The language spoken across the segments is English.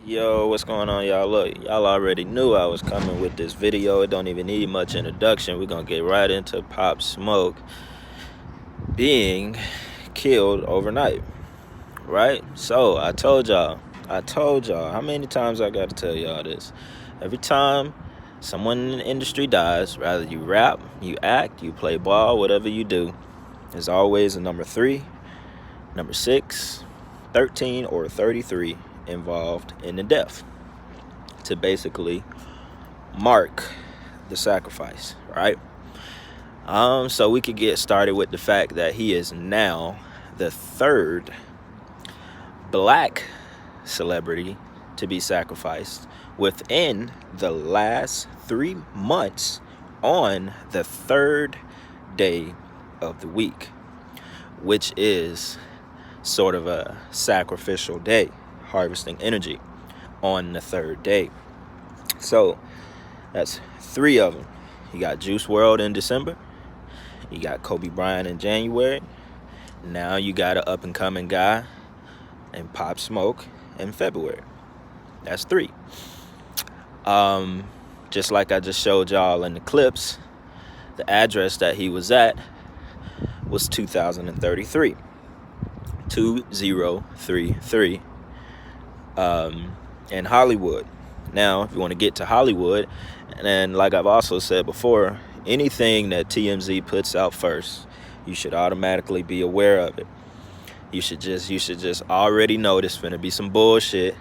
Yo, what's going on, y'all? Look, y'all already knew I was coming with this video. It don't even need much introduction. We're gonna get right into Pop Smoke being killed overnight, right? So I told y'all, how many times I gotta tell y'all this? Every time someone in the industry dies, rather you rap, you act, you play ball, whatever you do, there's always a number 3, number 6, 13, or 33 involved in the death to basically mark the sacrifice, right? So we could get started with the fact that he is now the third black celebrity to be sacrificed within the last 3 months on the third day of the week, which is sort of a sacrificial day, harvesting energy on the third day. So that's 3 of them. You got Juice WRLD in December. You got Kobe Bryant in January. Now you got an up-and-coming guy named Pop Smoke in February. That's 3. Just like I just showed y'all in the clips, the address that he was at was 2033. 2033 in Hollywood. Now, if you want to get to Hollywood, and like I've also said before, anything that TMZ puts out first, you should automatically be aware of it. You should just already know there's gonna be some bullshit.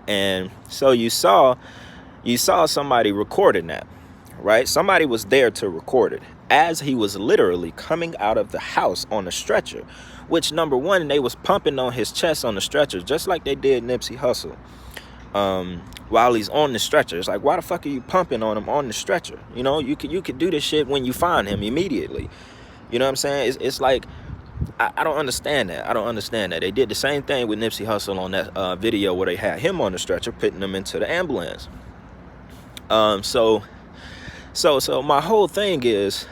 And so you saw somebody recording that, right? Somebody was there to record it as he was literally coming out of the house on a stretcher, which, number one, they was pumping on his chest on the stretcher, just like they did Nipsey Hussle. While he's on the stretcher, it's like, why the fuck are you pumping on him on the stretcher? You know, you could do this shit when you find him immediately. You know what I'm saying? It's like, I don't understand that. I don't understand that. They did the same thing with Nipsey Hussle on that video where they had him on the stretcher, putting him into the ambulance. So my whole thing is,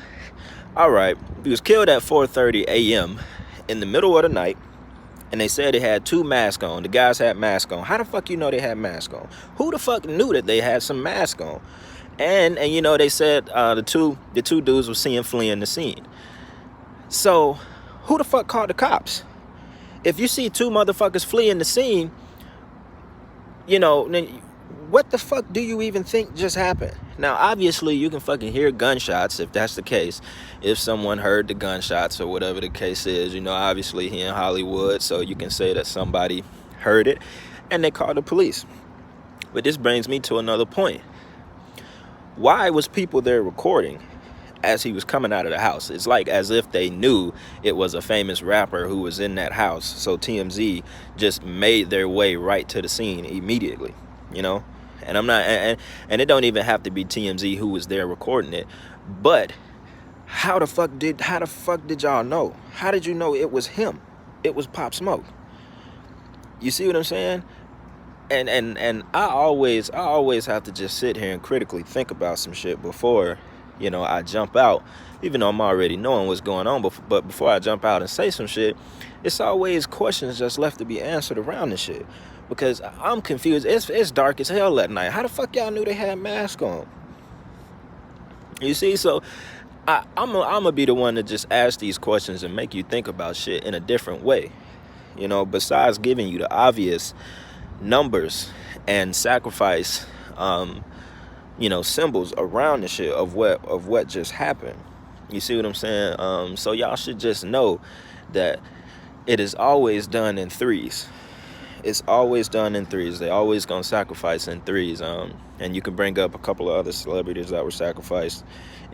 all right, he was killed at 4:30 a.m. in the middle of the night, and they said they had 2 masks on. The guys had masks on. How the fuck you know they had masks on? Who the fuck knew that they had some masks on? And you know, they said the two dudes were seen fleeing the scene. So who the fuck called the cops? If you see 2 motherfuckers fleeing the scene, you know, then what the fuck do you even think just happened? Now, obviously, you can fucking hear gunshots if that's the case. If someone heard the gunshots or whatever the case is, you know, obviously he in Hollywood, so you can say that somebody heard it and they called the police. But this brings me to another point. Why was people there recording as he was coming out of the house? It's like as if they knew it was a famous rapper who was in that house. So TMZ just made their way right to the scene immediately, you know? And I'm not, and it don't even have to be TMZ who was there recording it, but how the fuck did y'all know? How did you know it was him? It was Pop Smoke. You see what I'm saying? And I always have to just sit here and critically think about some shit before, you know, I jump out, even though I'm already knowing what's going on. But before I jump out and say some shit, it's always questions just left to be answered around this shit. Because I'm confused. It's dark as hell at night. How the fuck y'all knew they had masks on? You see, so I'm gonna be the one to just ask these questions and make you think about shit in a different way. You know, besides giving you the obvious numbers and sacrifice, you know, symbols around the shit of what just happened. You see what I'm saying? So y'all should just know that it is always done in threes. It's always done in threes. They always gonna sacrifice in threes. And you can bring up a couple of other celebrities that were sacrificed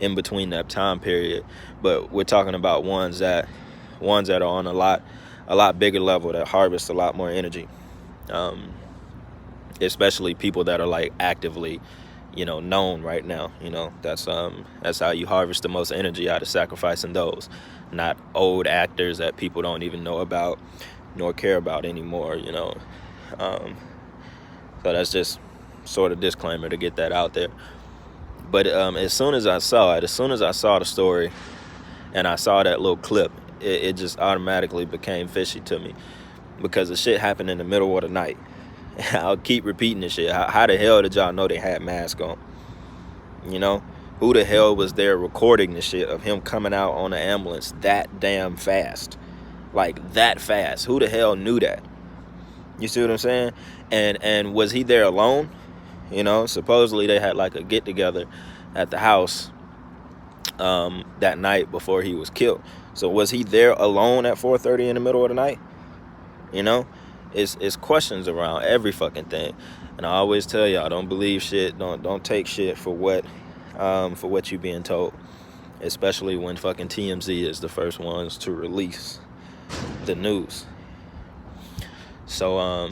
in between that time period, but we're talking about ones that are on a lot bigger level, that harvest a lot more energy. Especially people that are like actively, you know, known right now. You know, that's how you harvest the most energy, out of sacrificing those, not old actors that people don't even know about nor care about anymore, you know. So that's just sort of disclaimer to get that out there. But as soon as I saw the story and I saw that little clip, it just automatically became fishy to me, because the shit happened in the middle of the night. I'll keep repeating this shit. How the hell did y'all know they had masks on? You know, who the hell was there recording the shit of him coming out on the ambulance that damn fast? Like that fast. Who the hell knew that? You see what I'm saying? And was he there alone? You know, supposedly they had like a get together at the house that night before he was killed. So was he there alone at 4:30 in the middle of the night? You know, it's questions around every fucking thing. And I always tell y'all, don't believe shit. Don't take shit for what you being told, especially when fucking TMZ is the first ones to release the news. So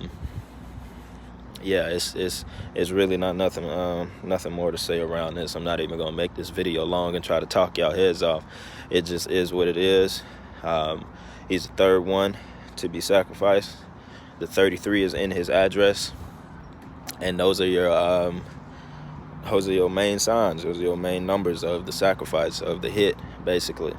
yeah, it's really not nothing more to say around this. I'm not even gonna make this video long and try to talk y'all heads off. It just is what it is. He's the third one to be sacrificed. The 33 is in his address, and those are your main signs. Those are your main numbers of the sacrifice, of the hit, basically.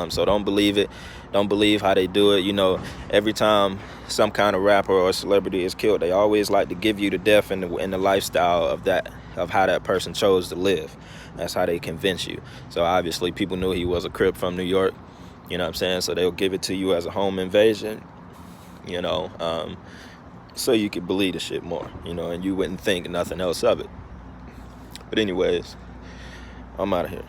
So don't believe it. Don't believe how they do it. You know, every time some kind of rapper or celebrity is killed, they always like to give you the death and the lifestyle of how that person chose to live. That's how they convince you. So obviously people knew he was a Crip from New York. You know what I'm saying? So they'll give it to you as a home invasion, you know, so you could believe the shit more, you know, and you wouldn't think nothing else of it. But anyways, I'm out of here.